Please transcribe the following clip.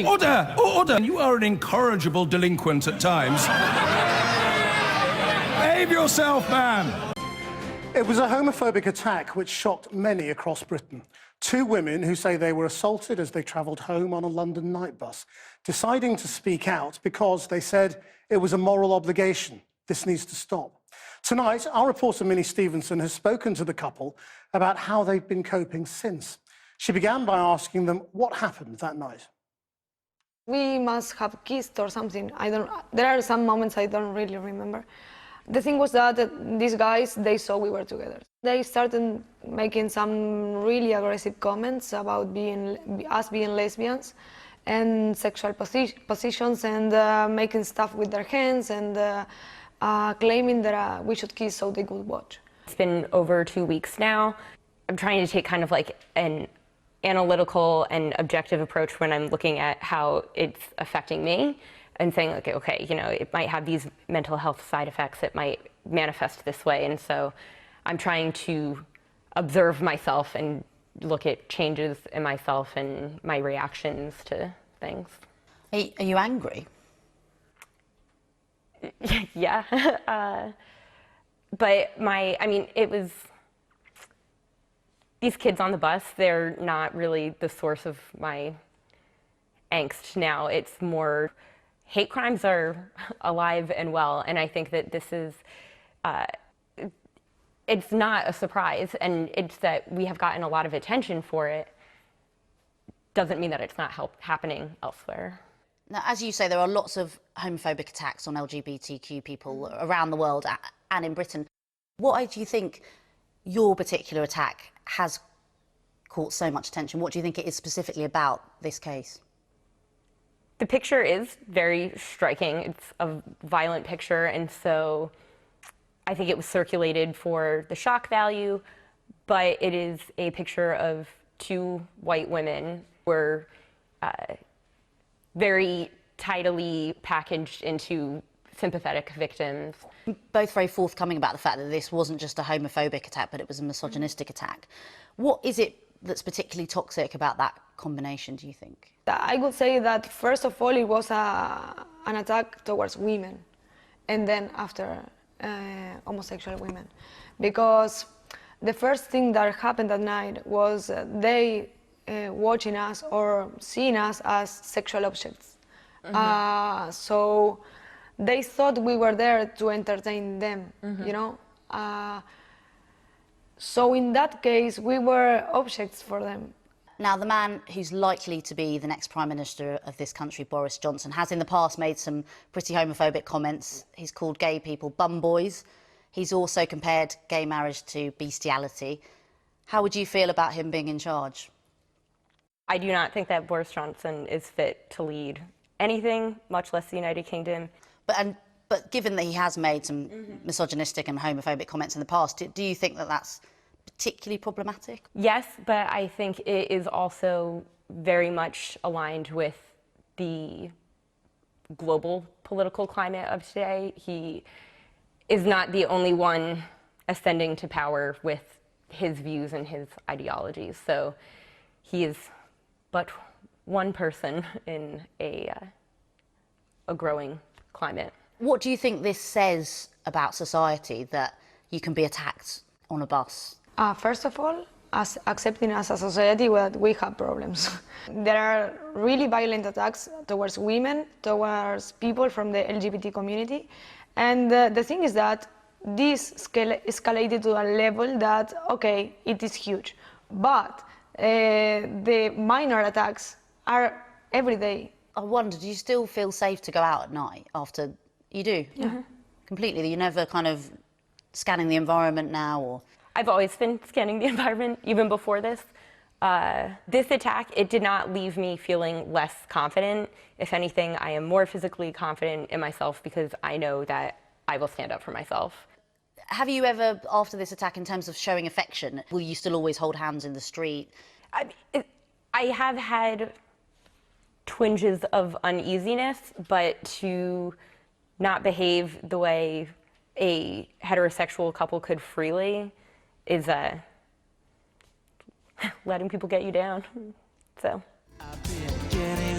Order! Order! You are an incorrigible delinquent at times. Behave yourself, man! It was a homophobic attack which shocked many across Britain. Two women who say they were assaulted as they travelled home on a London night bus, deciding to speak out because they said it was a moral obligation. This needs to stop. Tonight, our reporter Minnie Stevenson has spoken to the couple about how they've been coping since. She began by asking them what happened that night. We must have kissed or something. There are some moments I don't really remember. The thing was that these guys, they saw we were together. They started making some really aggressive comments about us being lesbians and sexual positions and making stuff with their hands and claiming that we should kiss so they could watch. It's been over 2 weeks now. I'm trying to take kind of like an analytical and objective approach when I'm looking at how it's affecting me and saying, okay, you know, it might have these mental health side effects, it might manifest this way, and so I'm trying to observe myself and look at changes in myself and my reactions to things. Are you angry? Yeah, but it was, these kids on the bus, they're not really the source of my angst now. It's more, hate crimes are alive and well, and I think that this is, it's not a surprise, and it's that we have gotten a lot of attention for it, doesn't mean that it's not happening elsewhere. Now, as you say, there are lots of homophobic attacks on LGBTQ people around the world and in Britain. Why do you think your particular attack has caught so much attention? What do you think it is specifically about this case? The picture is very striking. It's a violent picture, and so I think it was circulated for the shock value, but it is a picture of two white women who were very tidily packaged into sympathetic victims. Both very forthcoming about the fact that this wasn't just a homophobic attack, but it was a misogynistic attack. What is it that's particularly toxic about that combination, do you think? I would say that, first of all, it was an attack towards women, and then after homosexual women. Because the first thing that happened that night was they watching us or seeing us as sexual objects. Mm-hmm. So they thought we were there to entertain them, mm-hmm. you know? So in that case, we were objects for them. Now, the man who's likely to be the next Prime Minister of this country, Boris Johnson, has in the past made some pretty homophobic comments. He's called gay people bum boys. He's also compared gay marriage to bestiality. How would you feel about him being in charge? I do not think that Boris Johnson is fit to lead anything, much less the United Kingdom. But given that he has made some misogynistic and homophobic comments in the past, do you think that that's particularly problematic? Yes, but I think it is also very much aligned with the global political climate of today. He is not the only one ascending to power with his views and his ideologies. So he is but one person in a growing climate. What do you think this says about society, that you can be attacked on a bus? First of all, as accepting as a society that we have problems. There are really violent attacks towards women, towards people from the LGBT community. And the thing is that this escalated to a level that, okay, it is huge. But the minor attacks are every day. I wonder, do you still feel safe to go out at night after? You do? Yeah. Mm-hmm. Completely? You're never kind of scanning the environment now, or? I've always been scanning the environment, even before this. This attack, it did not leave me feeling less confident. If anything, I am more physically confident in myself because I know that I will stand up for myself. Have you ever, after this attack, in terms of showing affection, will you still always hold hands in the street? I have had twinges of uneasiness, but to not behave the way a heterosexual couple could freely is letting people get you down. So. I've been getting